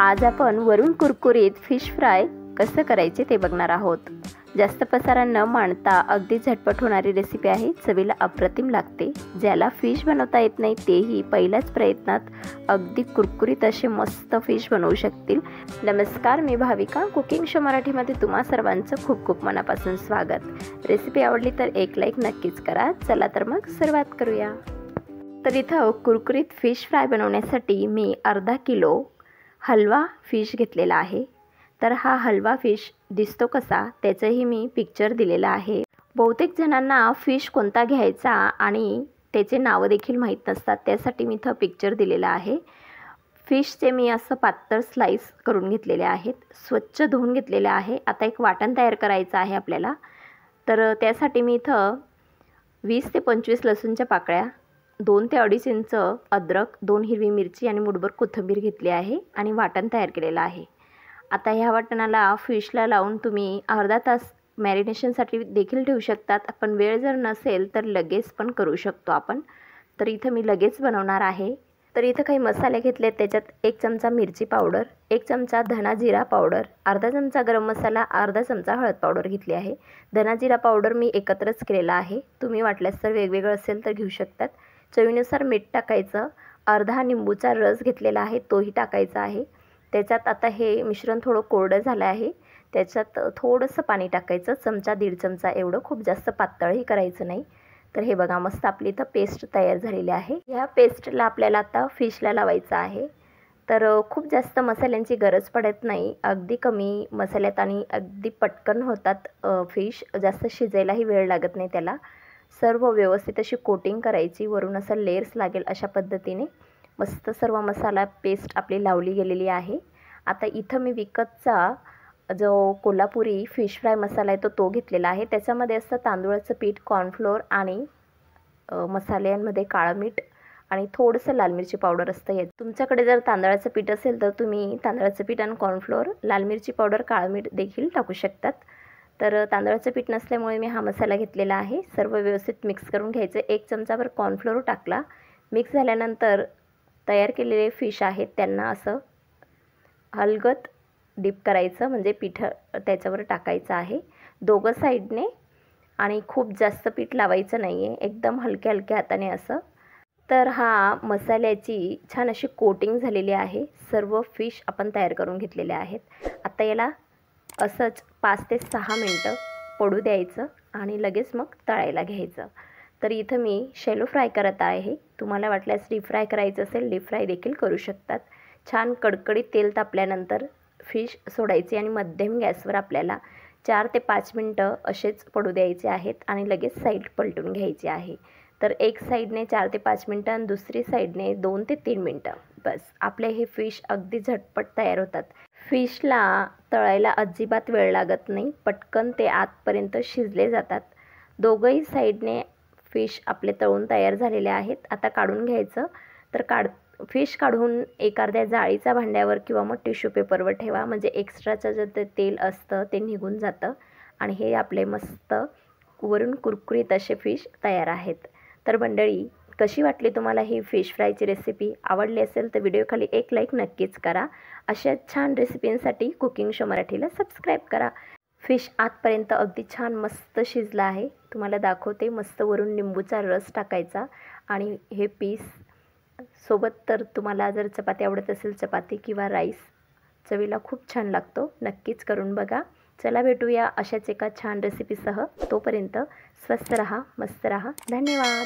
आज आपण वरून कुरकुरीत फिश फ्राय कसं करायचे ते बघणार आहोत। जास्त पसारा न मांडता अगदी झटपट होणारी रेसिपी आहे। चवीला अप्रतिम लागते। ज्याला फिश बनवता येत नाही तेही पहिल्याच प्रयत्नात अगदी कुरकुरीत असे मस्त फिश बनवू शकतील। नमस्कार, मी भाविका, कुकिंग शो मराठीमध्ये तुम्हा सर्वांचं खूप खूप मनापासून स्वागत। रेसिपी आवडली तर एक लाईक नक्कीच करा। चला तर मग सुरुवात करूया। तर इथं कुरकुरीत फिश फ्राय बनवण्यासाठी मी अर्धा किलो हलवा फिश घेतलेला आहे। तर हा हलवा फिश दिसतो कसा त्याचंही मी पिक्चर दिलेलं आहे। बहुतेक जणांना फिश कोणता घ्यायचा आणि त्याचे नाव देखील माहीत नसतात, त्यासाठी मी इथं पिक्चर दिलेला आहे। फिशचे मी असं पातळ स्लाइस करून घेतलेले आहेत, स्वच्छ धुवून घेतलेले आहे। आता एक वाटण तयार करायचं आहे आपल्याला। तर त्यासाठी मी इथं 20 ते 25 लसूणच्या पाकळ्या, 2 ते 2.5 इंच अद्रक, 2 हिरवी मिरची आणि मुठभर कोथिंबीर घेतली आहे आणि वाटण तयार केलेलं आहे। आता ह्या वाटणाला फिशला लावून तुम्ही अर्धा तास मॅरिनेशनसाठी देखील ठेवू शकतात, पण वेळ जर नसेल तर लगेच पण करू शकतो आपण। तर इथं मी लगेच बनवणार आहे। तर इथं काही मसाले घेतले, त्याच्यात 1 चमचा मिरची पावडर, 1 चमचा धना जिरा पावडर, अर्धा चमचा गरम मसाला, अर्धा चमचा हळद पावडर घेतली आहे। धना जिरा पावडर मी एकत्रच केलेला आहे, तुम्ही वाटल्यास तर वेगवेगळं असेल तर घेऊ शकतात। चवीनुसार मीठ टाकायचं, अर्धा निंबूचा रस घेतलेला आहे तोही टाकायचा आहे। त्याच्यात आता हे मिश्रण थोडं कोरडं झालं आहे, त्याच्यात थोडंसं पाणी टाकायचं, चमचा 1.5 चमचा एवढं, खूप जास्त पातळही करायचं नाही। तर हे बघा मस्त आपली इथं पेस्ट तयार झालेली आहे। ह्या पेस्टला आपल्याला आता फिशला लावायचं आहे। तर खूप जास्त मसाल्यांची गरज पडत नाही, अगदी कमी मसाल्यात आणि अगदी पटकन होतात फिश, जास्त शिजायलाही वेळ लागत नाही त्याला। सर्व व्यवस्थित अशी कोटिंग करायची, वरून असं लेयर्स लागेल अशा पद्धतीने मस्त सर्व मसाला पेस्ट आपली लावली गेलेली आहे। आता इथं मी विकतचा जो कोल्हापुरी फिश फ्राय मसाला आहे तो घेतलेला आहे। त्याच्यामध्ये असतं तांदूळाचं पीठ, कॉर्नफ्लोअर आणि मसाल्यांमध्ये काळं मीठ आणि थोडंसं लाल मिरची पावडर असतं। हे तुमच्याकडे जर तांदळाचं पीठ असेल तर तुम्ही तांदळाचं पीठ आणि कॉर्नफ्लोअर, लाल मिरची पावडर, काळं मीठ देखील टाकू शकतात। तर तांदळाचं पीठ नसल्यामुळे मी हा मसाला घेतलेला आहे। सर्व व्यवस्थित मिक्स करून घ्यायचं। 1 चमचाभर कॉर्नफ्लोअर टाकला। मिक्स झाल्यानंतर तयार केलेले फिश आहेत त्यांना असं हलगत डीप करायचं, म्हणजे पीठ त्याच्यावर टाकायचं आहे दोघं साईडने, आणि खूप जास्त पीठ लावायचं नाही आहे, एकदम हलक्या हलक्या हाताने असं। तर हा मसाल्याची छान अशी कोटिंग झालेली आहे। सर्व फिश आपण तयार करून घेतलेले आहेत। आता याला असंच 5 ते 6 मिनटं पडू द्यायचं आणि लगेच मग तळायला घ्यायचं। तर इथं मी शॅलो फ्राय करत आहे, तुम्हाला वाटल्यास डीप फ्राय करायचं असेल डीप फ्राय देखील करू शकतात। छान कडकडीत तेल तापल्यानंतर फिश सोडायचे आणि मध्यम गॅसवर आपल्याला 4 ते 5 मिनटं असेच पडू द्यायचे आहेत आणि लगेच साईड पलटून घ्यायची आहे। तर एक साईडने 4 ते 5 मिनटं आणि दुसरी साईडने 2 ते 3 मिनटं, बस आपले हे फिश अगदी झटपट तयार होतात। फिशला तळायला अजिबात वेळ लागत नाही, पटकन ते आतपर्यंत शिजले जातात। दोघंही साईडने फिश आपले तळून तयार झालेले आहेत। आता काढून घ्यायचं। तर फिश काढून एक अर्ध्या जाळीच्या भांड्यावर किंवा मग टिश्यू पेपरवर ठेवा, म्हणजे एक्स्ट्राचं जे ते तेल असतं ते निघून जातं आणि हे आपले मस्त वरून कुरकुरीत असे फिश तयार आहेत। तर मंडळी, कशी वाटली तुम्हाला ही फिश फ्रायची रेसिपी? आवडली असेल तर व्हिडिओखाली एक लाईक नक्कीच करा। अशा छान रेसिपींसाठी कुकिंग शो मराठीला सबस्क्राईब करा। फिश आतपर्यंत अगदी छान मस्त शिजला आहे, तुम्हाला दाखवते। मस्त वरून लिंबूचा रस टाकायचा आणि हे पीस सोबत, तर तुम्हाला जर चपाती आवडत असेल चपाती किंवा राईस, चवीला खूप छान लागतो। नक्कीच करून बघा। चला भेटूया अशाच एका छान रेसिपीसह। तोपर्यंत स्वस्थ रहा, मस्त रहा, धन्यवाद।